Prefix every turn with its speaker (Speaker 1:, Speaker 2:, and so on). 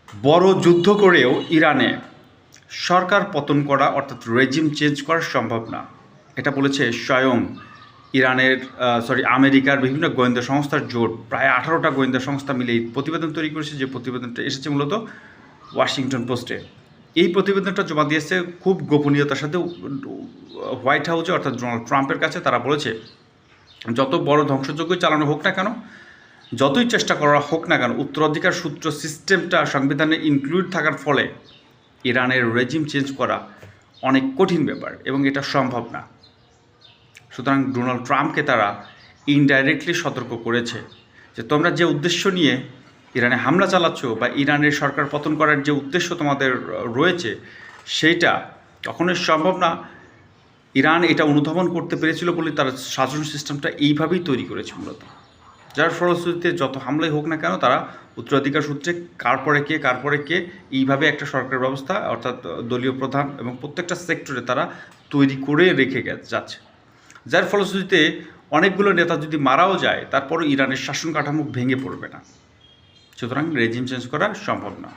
Speaker 1: বড় যুদ্ধ করেও ইরানে সরকার পতন করা অর্থাৎ রেজিম চেঞ্জ করা সম্ভব না, এটা বলেছে স্বয়ং ইরানের আমেরিকার বিভিন্ন গোয়েন্দা সংস্থার জোট। প্রায় 18টা গোয়েন্দা সংস্থা মিলে এই প্রতিবেদন তৈরি করেছে, যে প্রতিবেদনটা এসেছে মূলত ওয়াশিংটন পোস্টে। এই প্রতিবেদনটা জমা দিয়েছে খুব গোপনীয়তার সাথে হোয়াইট হাউসে অর্থাৎ ডোনাল্ড ট্রাম্পের কাছে। তারা বলেছে যত বড় ধ্বংসযজ্ঞই চালানো হোক না কেন, যতই চেষ্টা করা হোক না কেন, উত্তরাধিকার সূত্র সিস্টেমটা সংবিধানে ইনক্লুড থাকার ফলে ইরানের রেজিম চেঞ্জ করা অনেক কঠিন ব্যাপার এবং এটা সম্ভব না। সুতরাং ডোনাল্ড ট্রাম্পকে তারা ইনডাইরেক্টলি সতর্ক করেছে যে তোমরা যে উদ্দেশ্য নিয়ে ইরানে হামলা চালাচ্ছ বা ইরানের সরকার পতন করার যে উদ্দেশ্য তোমাদের রয়েছে সেইটা কখনোই সম্ভব না। ইরান এটা অনুধাবন করতে পেরেছিল বলে তারা শাসন সিস্টেমটা এইভাবেই তৈরি করেছে মূলত, যার ফলশ্রুতিতে যত হামলাই হোক না কেন তারা উত্তরাধিকার সূত্রে কার পরে কে এইভাবে একটা সরকার ব্যবস্থা অর্থাৎ দলীয় প্রধান এবং প্রত্যেকটা সেক্টরে তারা তৈরি করে রেখে যাচ্ছে, যার ফলশ্রুতিতে অনেকগুলো নেতা যদি মারাও যায় তারপরও ইরানের শাসন কাঠামো ভেঙে পড়বে না। সুতরাং রেজিম চেঞ্জ করা সম্ভব না।